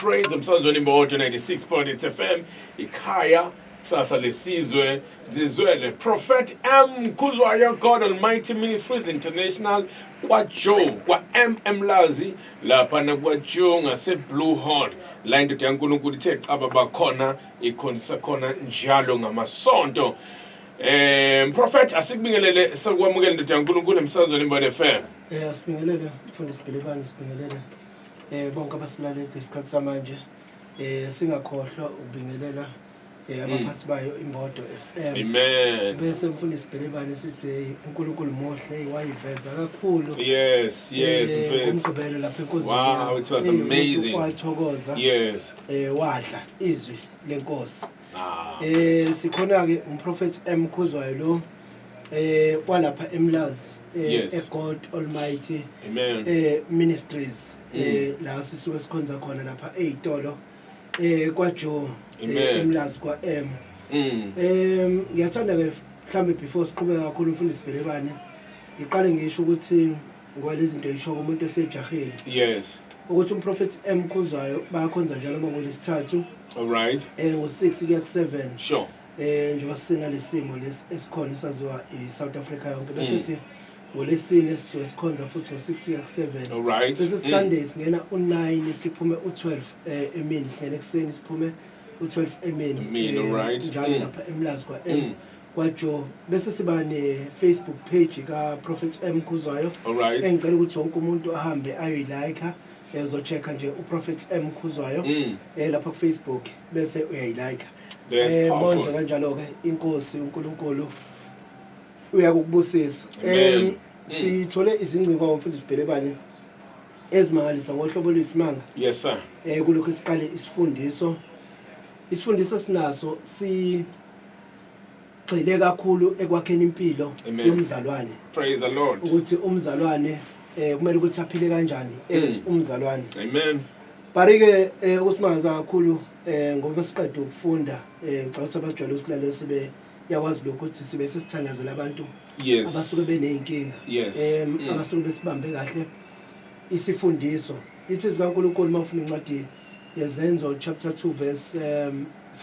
Praise umsazweni Mboto 96.8 FM ikhaya sasa lesizwe zizwele Prophet M Khuzwayo God Almighty Ministries International kwaJoe kwa Mlazi lapha na kwaJoe ngase Blue Horn la into yaNkulunkulu ithe caba bakhona ikhonisa khona njalo ngamasonto. Prophet asikubingelele sokwamukela into yaNkulunkulu emsazweni Mboto FM. Sibingelele mfundisi Bhelebane, sibingelele bonke abasilaleli ngesikhathi samanje singakhohlwa ukubingelela abaphathi bayo iMboto FM. Amen. Bese mfundisi Bhelebane sithi uNkulunkulu muhle wayiveza kakhulu. Yes, umgqibelo lapha enkozini. Wow, it was amazing. Wathokoza. Yes. Wadla izwi lenkosi. Sikhona ke umProphet M Khuzwayo lo walapha eMlazi. God Almighty Ministries la sisuke sikhonza khona lapha eYitolo kwaJoe eMlazi kwa ngiyathanda ke mhlambe before siqhubeka kakhulu mfundisi Bhelebane ngiqale ngisho ukuthi ngwalezi zinto eyisho umuntu esejahile ukuthi umProphet M Khuzwayo bayakhonza njalo ngolesithathu alright ngo6 kuya ku7 sure njengoba sina lesimo esikhona saziwa eSouth Africa yonke bese sithi ngolesine sikhonza futhi ngo6 ya ku7 alright bese Sundays ngena u9 siphume u12 emini singena ekseni siphume u12 emini alright njalo lapha eMlazi kwaJoe bese siba ne Facebook page ka Prophet M Khuzwayo alright engicela ukuthi wonke umuntu ahambe ayoyilike uzochecka nje uProphet M Khuzwayo lapha ku Facebook bese uyayilike monza kanjalo ke inkosi uNkulunkulu uyakubusisa. Sithole izingcingo mfundisi Bhelebane ezimangalisa ngohlobo lwesimanga. Yes sir. Kulokho esiqale isifundiso sinaso sigxile kakhulu ekwakheni impilo yomzalwane. Praise the Lord. Ukuthi umzalwane kumele ukuthi aphile kanjani umzalwane. Amen. Barike ukusimangaza kakhulu ngoba siqede ukufunda ngicabanga ukuthi abajwayele usilale sibe yakwazi lokho ukuthi sibe sesithandazela abantu abasuke beneyinkinga abasuke besibambe kahle isifundiso lithi zikaNkulunkulu mafuna incwadi yezenzo chapter 2 verse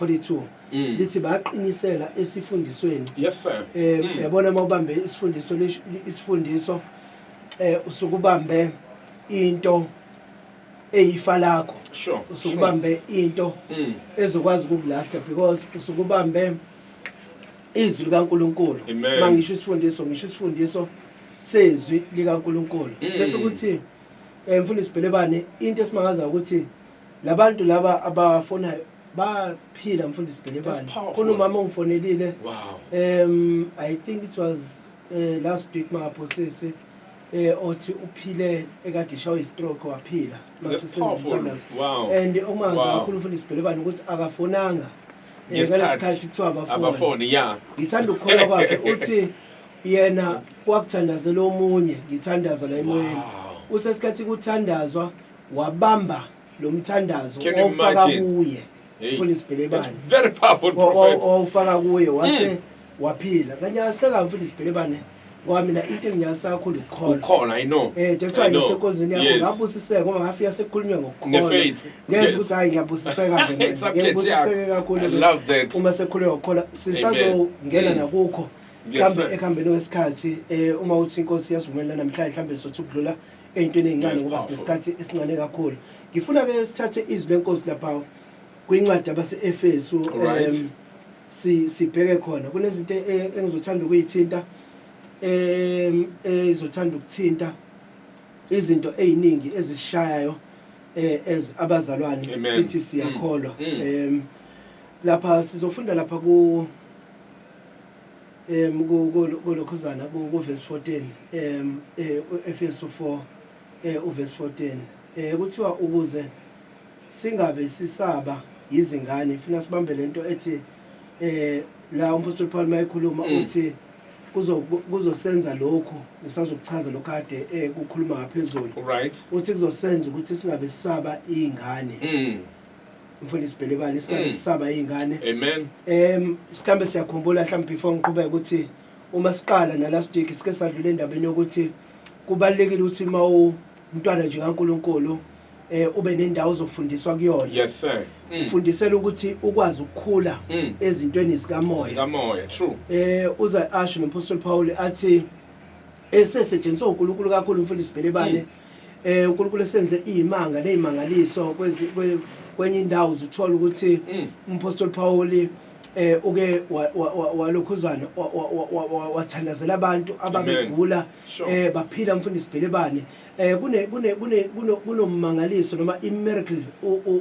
42 lithi baqinisela esifundisweni. Yes sir. Yabona mawubambe isifundiso usukubambe into eyifa lakho usukubambe into ezokwazi ukukulasta because usukubambe izwi likaNkulunkulu mangisho isifundiso sezwi likaNkulunkulu bese ukuthi mfundisi Bhelebane into esimangaza ukuthi labantu laba abafona baphila mfundisi Bhelebane khona umama ongifonelile I think it was last week maphosisi othi uphile ekade shawe stroke waphila masisenza umthandazo and umangaza kakhulu mfundisi Bhelebane ukuthi akafonanga ngesikhathi kuthiwa abafoni ngithanda ukukholwa kwakhe uthi yena wakuthandazela omunye ngithandaza la emoyeni uthi esikhathi kuthandazwa wabamba lo mthandazo ofaka kuye mfundisi Bhelebane very powerful prophet ofaka kuye wase waphila kanye aseka mfundisi Bhelebane ngoba mina into enginyasa kakhulu ukukholwa I know njengoba ngisekonzweni yakho ngabusiseka ngoba ngafika sekukhulunywa ngokukholwa ngeke ukuthi hayi ngiyabusiseka ngiyabusiseka kakhulu uma sekukhulunywa ngokukholwa sisazongena nakukho mhlambe ekhambeni kwesikhathi uma uthi inkosi yasivumela namhlanje mhlambe sothi ukudlula eyintweni ezincane ngoba sinesikhathi esincane kakhulu ngifuna ke sithathe izwi lenkosi lapha kwincwadi abase-Efesu sibheke khona kunezinto engizothanda ukuyithinta izothanda ukuthinta izinto eziningi ezishayayo abazalwane sithi siyakholwa lapha sizofunda lapha ku lokhuzana ku verse 14 Efesu 4 uverse 14 kuthiwa ukuze singabe sisaba izingane funa sibambe lento ethi la uMpostoli Paul mayikhuluma uthi kuzosenza lokho ngisazokuchaza lokho kade kukhuluma ngaphezulu uthi kuzosenza ukuthi singabe sisaba izingane mfundisi Bhelebane singabe sisaba izingane amen sikhambe siyakhumbula mhlawumbe before ngiqhubeka ukuthi uma siqala na last week sike sadlula endabeni yokuthi kubalekile ukuthi uma umntwana nje kaNkulunkulu ube nendawo zofundiswa kuyona. Yes sir. Ufundisela ukuthi ukwazi ukukhula ezintweni zikamoya. True. Uza asho noMapostle Paul athi esesetshenziswa uNkulunkulu kakhulu umfundisi Bhelebane uNkulunkulu esenze izimanga nezimangaliso kwenye indawo uzuthola ukuthi uMapostle Paul uke walokhuzana wathandazela abantu ababegula baphila umfundisi Bhelebane kunomangaliso noma imiracle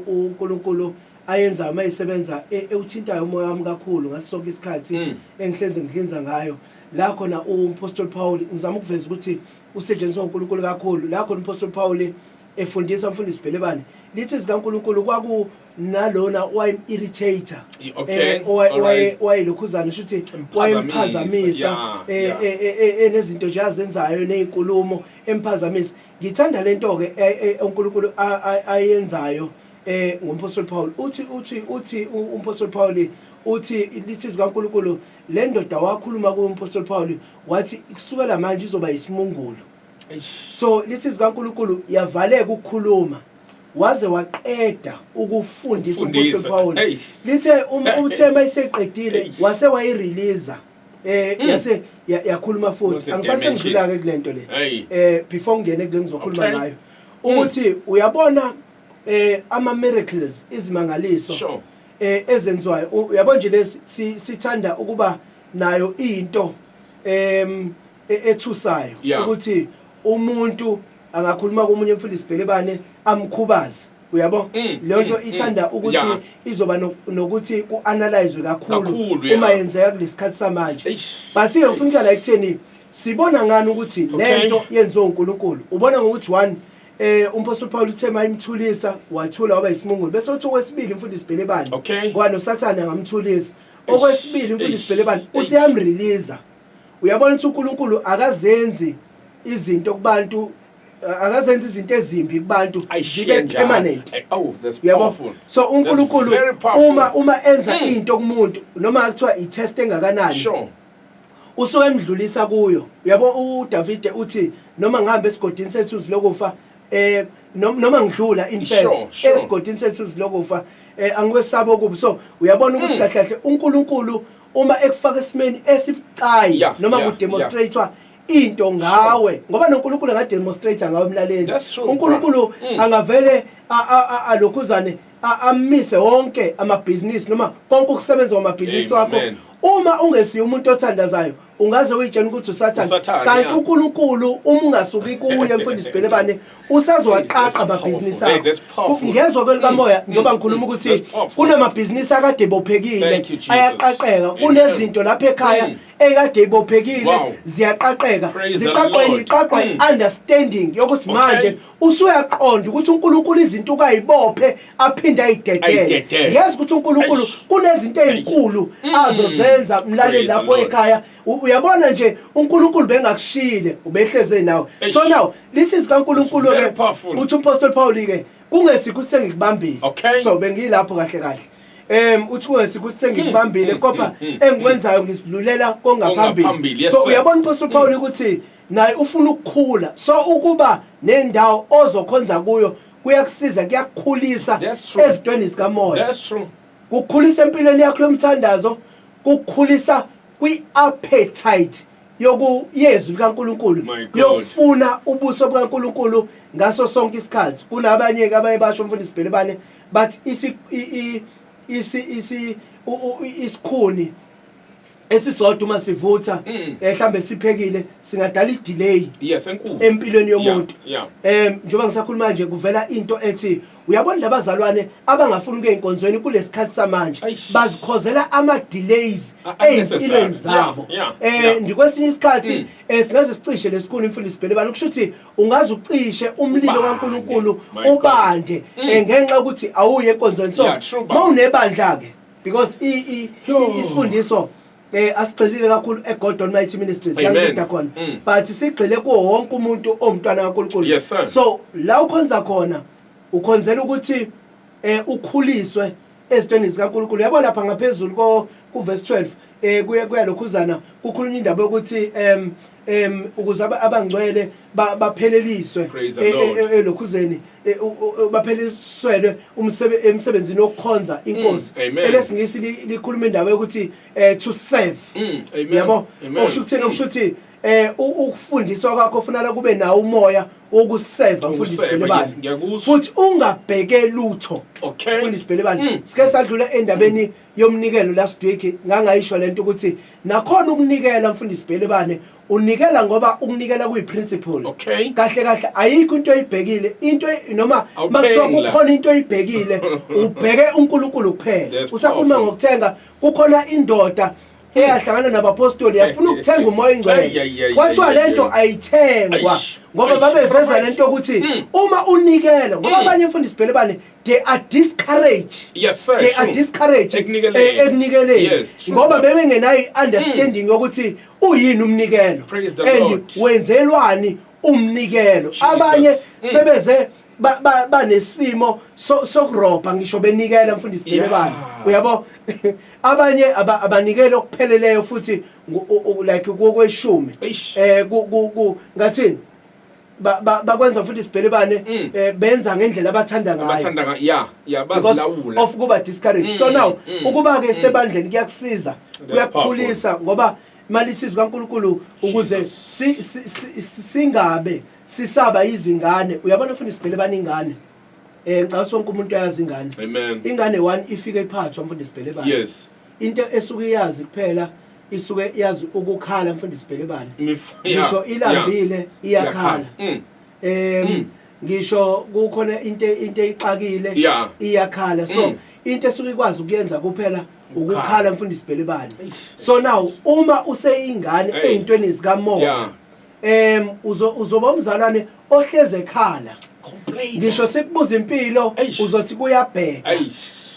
uNkulunkulu ayenza mayisebenza ewuthintayo umoya wami kakhulu ngaso sonke isikhathi engihleze ngihlinza ngayo la khona uMapostle Paul ngizama ukuveza ukuthi usetshenziswa uNkulunkulu kakhulu la khona uMapostle Paul efundisa umfundisi Bhelebane lithi zikaNkulunkulu kwaku nalona wayim-irritator wayelokhuzana shuthi wayemphazamisa enezinto nje azenzayo nezinkulumo emphazamisa. Ngithanda lento ke uNkulunkulu ayenzayo ngoMapostle Paul uthi uMapostle Paul uthi lithi zikaNkulunkulu le ndoda wakhuluma kuMapostle Paul wathi kusukela manje izoba yisimungulu. So lithi zikaNkulunkulu yavaleka ukukhuluma waze waqeda ukufundisa uMapostle Paul. Lithe uthema iseqedile wase wayirelease yase yakhuluma futhi. Angisase ngidlula ke kulento le. Before ngene kule ngizokhuluma ngayo ukuthi uyabona ama miracles izimangaliso ezenziwayo uyabona nje lesi sithanda ukuba nayo into ethusayo ukuthi umuntu angakhuluma komunye umfundisi Bhelebane amkhubaze uyabo le nto ithanda ukuthi izoba nokuthi kuanalyze kakhulu uma yenzeka kulesikhathi samanje. But ke ngifuna la ekutheni sibona ngani ukuthi le nto yenziwa uNkulunkulu ubona ngokuthi one uMapostle Paul uthema imthulisa wathula waba isimungulu bese uthi okwesibili umfundisi Bhelebane ngoba noSathane ngamthulisa okwesibili umfundisi Bhelebane usiyamrelease. Uyabona ukuthi uNkulunkulu akazenzi izinto kubantu akazenzi izinto ezimbi kubantu zibe permanent. That's powerful. So uNkulunkulu uma enza into kumuntu noma kuthiwa i-test engakanani usuke emdlulisa kuyo. Uyabo uDavid uthi noma ngihambe esigodini sethu silokufa noma ngidlula in fact esigodini sethu silokufa angikwesaba okubi. So uyabona ukuthi kahle kahle uNkulunkulu uma ekufaka esimeni esibucayi noma kudemonstratewa into ngawe ngoba noNkulunkulu angademonstrate ngawe emlaleni. uNkulunkulu angavele alokhuzane amise wonke amabhizinisi noma konke ukusebenza kwamabhizinisi wakho. Uma ungesiyo umuntu othandazayo ungaze uyitshela ukuthi uSathane kanti uNkulunkulu uma ungasuki kuye mfundisi Bhelebane usazowaqaqa amabhizinisi akho. Ngezwe kwelikamoya njengoba ngikhuluma ukuthi kunamabhizinisi akade bophekile ayaqaqeka kunezinto lapha ekhaya ekade ibophekile ziyaqaqeka ziqaqwa understanding yokuthi manje usuyaqonda ukuthi uNkulunkulu izinto ukayibophe aphinde ayidedele. Yazi ukuthi uNkulunkulu kunezinto ezinkulu azozenza mlaleli lapho ekhaya. Uyabona nje uNkulunkulu bengakushile ubehleze nawe. So now lithi zikaNkulunkulu ke uthi uMapostle Paul ke kungesikho ukuthi sengikubambile. So bengilapho kahle kahle uthi kungesikho ukuthi sengikubambile kodwa engikwenzayo ngisilulela kongaphambili. So uyabona uMapostle Paul ukuthi naye ufuna ukukhula. So ukuba nendawo ozokhonza kuyo kuyakusiza kuyakukhulisa ezintweni zikamoya. That's true. Kukhulisa empilweni yakho yomthandazo kukhulisa kwi-appetite yokuyezwa likaNkulunkulu yokufuna ubuso bukaNkulunkulu ngaso sonke isikhathi. Kunabanye ke abaye basho umfundisi Bhelebane but isikhuni esisodwa uma sivutha mhlambe siphekile singadala idelay empilweni yomuntu. Njengoba ngisakhuluma nje kuvela into ethi uyabona labazalwane abangafuni ukuya enkonzweni kulesikhathi samanje bazikhozela ama delays empilweni zabo. Ndikwesinye isikhathi singaze sicishe lesikhulu imfundisi Bhelebane kusho ukuthi ungaze ucishe umlilo kaNkulunkulu ubande ngenxa ukuthi awuye enkonzweni. So mawunebandla ke because isifundiso asigxilile kakhulu eGod Almighty Ministries yangitha khona but sigxile kuwo wonke umuntu omntwana kaNkulunkulu. So la ukhonza khona ukhonzela ukuthi ukhuliswe ezintweni zikaNkulunkulu. Yabo lapha ngaphezulu ku verse 12 kuya lokhuzana kukhulunywa indaba ukuthi ukuze abangcwele bapheleliswe lokhuzeni bapheleliswe emsebenzini wokukhonza inkosi elesingisi likhuluma indaba yokuthi to serve yabo okusho ukuthi ukufundiswa kwakho kufanele kube nawo umoya wokuseva mfundisi Bhelebane futhi ungabheke lutho mfundisi Bhelebane sike sadlula endabeni yomnikelo last week ngangayisho lento ukuthi nakhona ukunikela mfundisi Bhelebane unikela ngoba ukunikela kuyiprinciple kahle ayikho into oyibhekile into noma makuthiwa kukhona into oyibhekile ubheke uNkulunkulu kuphela usakhuluma ngokuthenga kukhona indoda eyahlangana nabapostoli yafuna ukuthenga umoya ingcwele kwathiwa lento ayithengwa ngoba babeveza lento ukuthi uma unikela ngoba abanye mfundisi Bhelebane they are discouraged ekunikeleni ngoba bebengenayo understanding yokuthi uyini umnikelo and wenzelwani umnikelo abanye sebeze banesimo sokurobha ngisho benikela mfundisi Bhelebane uyabo abanye abanikela okupheleleyo futhi like kokweshumi ngathini bakwenza mfundisi Bhelebane benza ngendlela abathanda ngayo bazilawula of kuba discourage so now ukuba ke sebandleni kuyakusiza kuyakukhulisa ngoba malithi kaNkulunkulu ukuze singabe sisaba izingane uyabona mfundisi Bhelebane ingane ngicabanga sonke umuntu uyazi ingane ingane one ifike iphathwa mfundisi Bhelebane into esuke iyazi kuphela isuke iyazi ukukhala mfundisi Bhelebane ngisho ilambile iyakhala ngisho kukhona into eyixakile iyakhala so into esuke ikwazi ukuyenza kuphela ukukhala mfundisi Bhelebane so now uma useyingane ezintweni zikamoya uzoba umzalwane ohleze ekhala ngisho sikubuza impilo uzothi kuyabheka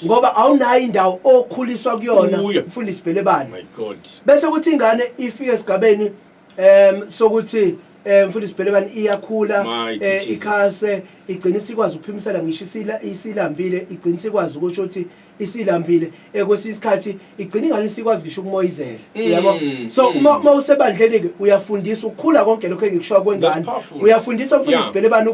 ngoba awunayo indawo okhuliswa kuyona mfundisi Bhelebane bese kuthi ingane ifike esigabeni sokuthi mfundisi Bhelebane iyakhula ikhase igcina sikwazi ukuphimisela ngisho isilambile igcina sikwazi ukuthi uthi isilambile kwesisikhathi igcina ingane sikwazi ngisho ukumoyizela uyabo so uma usebandleni ke uyafundisa ukukhula konke lokho engikusho kwengane uyafundisa mfundisi Bhelebane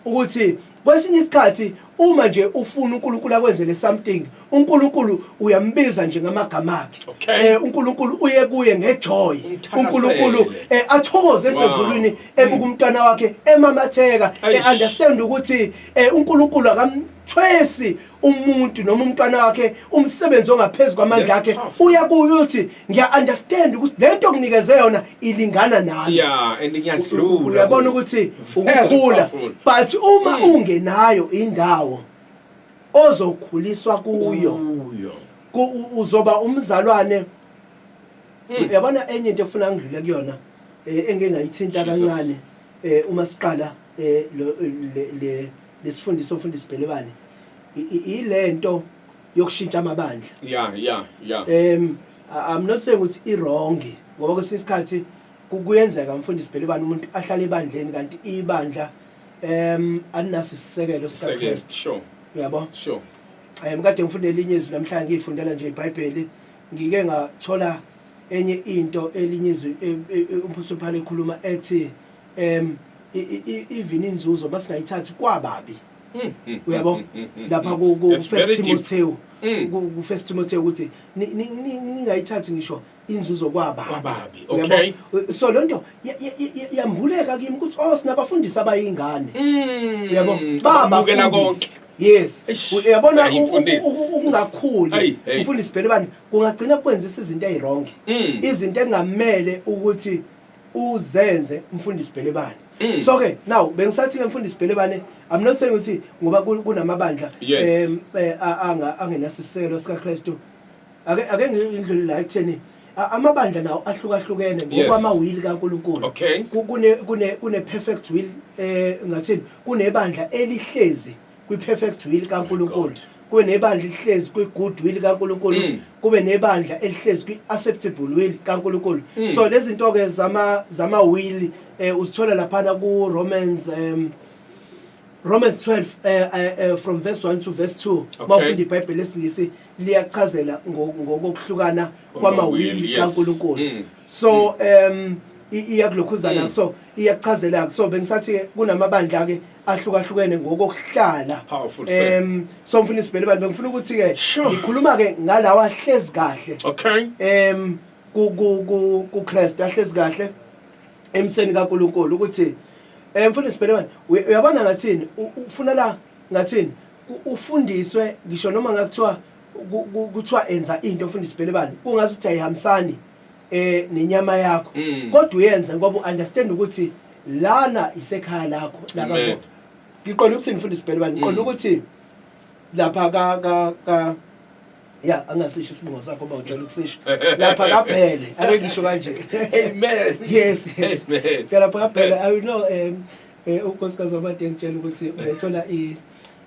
ukuthi kwesinye isikhathi uma nje ufuna uNkulunkulu akwenzele something uNkulunkulu uyambiza nje ngamagama akhe uNkulunkulu uye kuye ngejoy uNkulunkulu athokoze esezulwini ebuka umntwana wakhe emamatheka understand ukuthi uNkulunkulu akamthwesi umuntu noma umntwana wakhe umsebenzi ongaphezulu kwamandla akhe uya kuyo uthi ngiya understand ukuthi lento okunikeze yona ilingana nami and ngiyadlula uyabona ukuthi ukukhula but uma ungenayo indawo ozokhuliswa kuyo uzoba umzalwane uyabona enye into efuna ngidlule kuyona engengayithinta kancane uma siqala lesifundiso mfundisi Bhelebane ilento yokushintsha amabandla I'm not saying ukuthi i-wrong ngoba kwesinye isikhathi kuyenzeka mfundisi Bhelebane umuntu ahlale ebandleni kanti ibandla alinaso isisekelo sikaKristu uyabo kade ngifundela elinye izwi namhlanje ngifundela nje iBhayibheli ngike ngathola enye into elinye izwi umphostoli Paul ekhuluma ethi even inzuzo basingayithathi kwababi uyabo lapha ku First Timothy ukuthi ningayithathi ngisho inzuzo kwababi okay so lonto yambuleka kimi ukuthi sinabafundisi abayingane uyabo babukela konke yes uyabona ukungakhuli umfundisi Bhelebane kungagcina kwenzisa izinto ezirong izinto engamele ukuthi uzenze umfundisi Bhelebane so ke now bengisathi ke mfundisi Bhelebane I'm not saying ukuthi ngoba kunamabandla angenasisekelo sikaKristu ake ngidlule la ekutheni amabandla nawo ahlukahlukene ngokwamawili kaNkulunkulu kune perfect will ngathini kunebandla elihlezi kwi perfect will kaNkulunkulu kube nebandla elihlezi kwi good will kaNkulunkulu kube nebandla elihlezi kwi acceptable will kaNkulunkulu so lezi zinto ke zama will usithola lapha ku Romans Romans 12 from verse 1 to verse 2 bawufunda iBhayibheli lesingisi liyachazela ngokuhlukana kwamawili kaNkulunkulu so iyakulokhuzana so iyachazela so bengisathi ke kunamabandla ke ahlukahlukene ngokuhlala so mfuna isibhele bengifuna ukuthi ke ngikhuluma ke ngalawa hlezi kahle ku Christ ahlezi kahle emseni kaNkulunkulu ukuthi mfuna isibhele uyabona ngathini ufuna la ngathini ufundiswe ngisho noma ngakuthiwa enza into ufunda isibhele bani ungasithi ayihambisani nenyama yakho kodwa uyenze ngoba understand ukuthi lana isekhaya lakho lakho ngiqonda ukuthi nifunda isibhele bani ngiqonda ukuthi lapha ka ya angasisho isibongo sakho bawujela ukusisho lapha kaphele ake ngisho kanje amen yes lapha kaphele I know unkosikazi wabade ngitshela ukuthi uyathola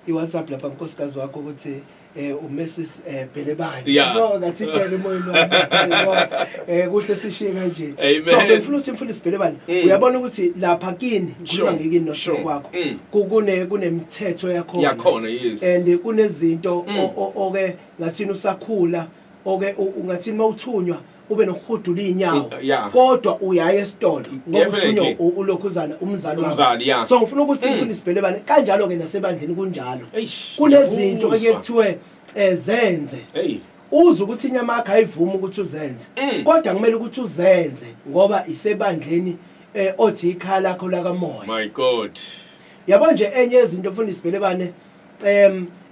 iWhatsApp lapha unkosikazi wakho ukuthi uMrs Bhelebani so ngathi icela emoyeni wami kuhle sishiye kanje so ngifuna ukuthi mfundisi Bhelebani uyabona ukuthi lapha kini ngikhuluma ngekini noshoko kwakho kunemithetho yakhona yes and kunezinto oke ngathini usakhula oke ungathini mawuthunywa ube nokuhudula inyawo kodwa uyaye esitolo ngoba uthunywa ulokhuzana umzali wakho so ngifuna ukuthi mfundisi Bhelebani kanjalo ke nasebandleni kunjalo kunezinto ekuthiwe zenze uza ukuthi inyama yakho ayivumi ukuthi uzenze kodwa kumele ukuthi uzenze ngoba isebandleni othi ikhaya lakho lakamoya my god yabo nje enye izinto mfundisi Bhelebani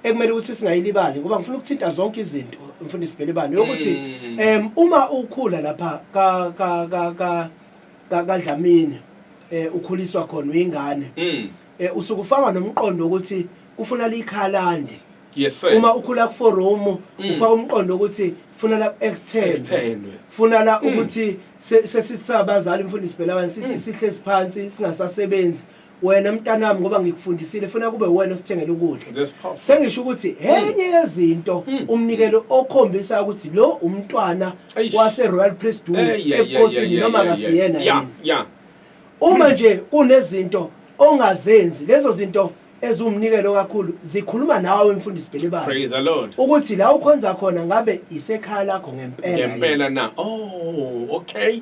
ekumele ukuthi singayilibali ngoba ngifuna ukuthinta zonke izinto mfundisi Bhelebani ukuthi uma ukhula lapha ka Dlamini ukhuliswa khona uyingane usukufaka nomqondo ukuthi ufuna likhalande yes sir uma ukhula ku Forum ufaka umqondo ukuthi ufuna la extend ufuna la ukuthi sesisabazali mfundisi Bhelebani sithi sihle siphansi singasasebenzi wena mntana wami ngoba ngikufundisile ufuna kube wena osithengele ukudla sengisho ukuthi enye yezinto umnikelo okhombisa ukuthi lo umntwana wase Royal Priesthood ephosini noma ngasiyena yini uma nje kunezinto ongazenzi lezo zinto ezumnikelo kakhulu zikhuluma nawe mfundisi Bhelebani praise the Lord ukuthi la ukhonza khona ngabe isekhaya lakho ngempela na okay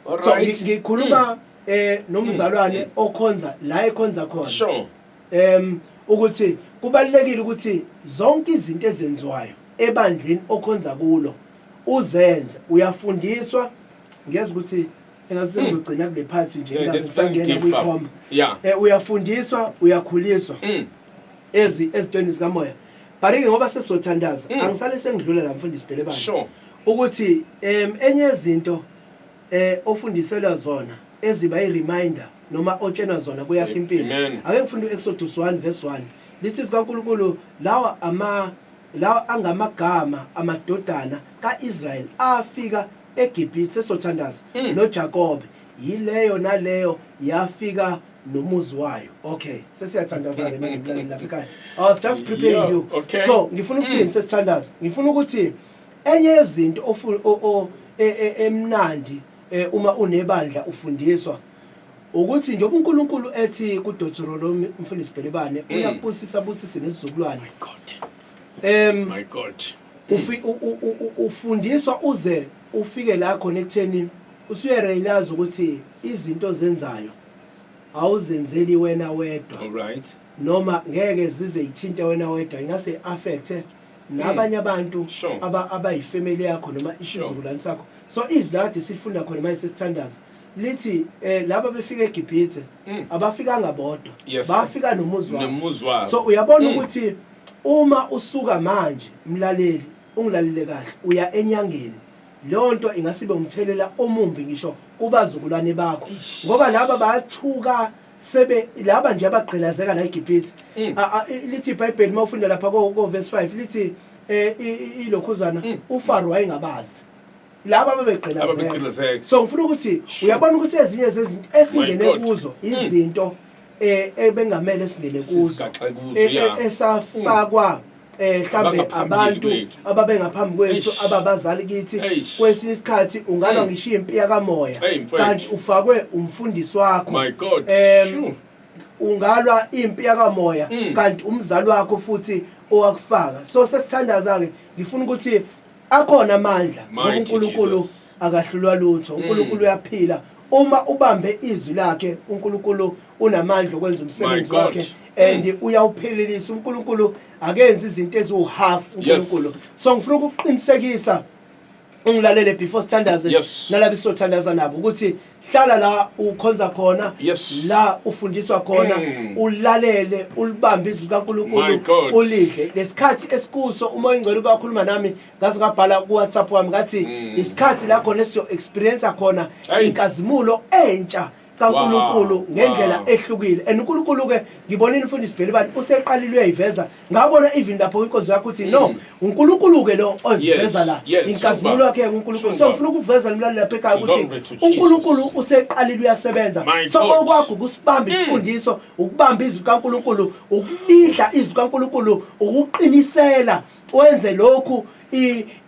all right so ngikhuluma nomzalwane okhonza la ekhonza khona sure ukuthi kubalekile ukuthi zonke izinto ezenziwayo ebandleni okhonza kulo uzenze uyafundiswa ngeze ukuthi engazizogcina kule party nje ngisangena kwikhomba uyafundiswa uyakhuliswa ezintweni zikamoya barike ngoba sesizothandaza angisale sengidlula la mfundisi Bhelebani sure ukuthi enye izinto ofundiselwa zona eziba i-reminder noma otshena zona kuyakho impilo ake ngifunda uExodus 1 verse 1 lithi sikaNkulunkulu lawa angamagama amadodana kaIsrael afika eGibhithe sesothandaza noJakobe yileyo naleyo yafika nomuzi wayo okay sesiyathandaza ke manje lapha ekhaya I was just preparing you so ngifuna ukuthini sesithandaza ngifuna ukuthi enye yezinto emnandi uma unebandla ufundiswa ukuthi nje uNkulunkulu ethi kuDeuteronomy mfundisi Bhelebani uyabusisa nesizukulwane my god ufundiswa uze ufike la khona ekutheni usuyerealize ukuthi izinto zenzayo awuzenzeli wena wedwa all right noma ngeke zize ithinte wena wedwa ingase affect nabanye abantu abayifamily yakho noma isizukulwane sakho so iziladi sifunda khona manje sesithandaza lithi laba befika eGibhithe abafikanga bodwa bafika nomuzi wabo so uyabona ukuthi uma usuka manje mlaleli ungilalele kahle uya enyangeni lonto ingasibe umthelela omumbi ngisho kubazukulwane bakho ngoba laba bayathuka sebe laba nje abagqilazeka la eGibhithe lithi iBhayibheli mawufunda lapha ko verse 5 lithi ilokhuzana uFaro wayengabazi laba babegqilazeka so ngifuna ukuthi uyabona ukuthi ezinye zezinto esingene kuzo izinto ebengamele singene kuzo esafakwa mhlambe abantu ababengaphambi kwethu ababazali kithi kwesinye isikhathi ungalwa ngisho impi yakamoya kanti ufakwe umfundisi wakho my god ungalwa impi yakamoya kanti umzali wakho futhi owakufaka. So sesithandaza ke ngifuna ukuthi akhona amandla uNkulunkulu akahlulwa lutho. uNkulunkulu uyaphila uma ubambe izwi lakhe. uNkulunkulu unamandla okwenza umsebenzi wakhe and uyawuphelelisa. uNkulunkulu akenzi izinto eziwuhalf uNkulunkulu. So ngifuna ukuqinisekisa ungilalele before standards nalabo sothandaza nabo ukuthi hlala la ukhonza khona la ufundiswa khona ulalele ulibambe izwi kaNkulunkulu ulidle lesikhathi esikuso. umoya ingcwele ukakhuluma nami ngaze ngabhala ku WhatsApp wami ngathi isikhathi la khona siyo experience khona inkazimulo entsha kaNkulunkulu ngendlela ehlukile. And uNkulunkulu ke ngibonile umfundisi Bhelibani useqalile uyayiveza. Ngabona even lapho inkosi yakho uthi no uNkulunkulu ke lo oziveza la inkazimulo yakhe uNkulunkulu. So ngifuna ukuveza umlaleli lapha ekhaya ukuthi uNkulunkulu useqalile uyasebenza. So okwakho kusibamba isifundiso ukubamba izwi kaNkulunkulu ukulidla izwi kaNkulunkulu ukuqinisela wenze lokhu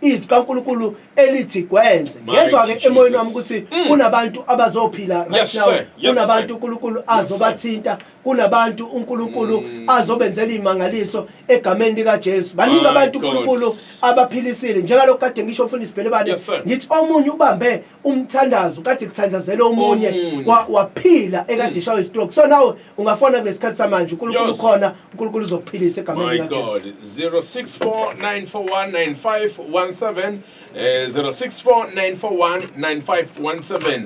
izwi kaNkulunkulu elithi kwenze. Ngezwa ke emoyeni wami ukuthi kunabantu abazophila right now. Kunabantu uNkulunkulu azobathinta. Kunabantu uNkulunkulu azobenzela imangaliso egameni lika Jesu. Baningi abantu uNkulunkulu abaphilisile njengalokho kade ngisho umfundisi Bhelibani ngithi omunye ubambe umthandazo kade kuthandazela omunye waphila ekade shawo istroke. So nawe ungafona kulesikhathi samanje uNkulunkulu khona uNkulunkulu uzokuphilisa egameni lika Jesu. 0649419517 0649419517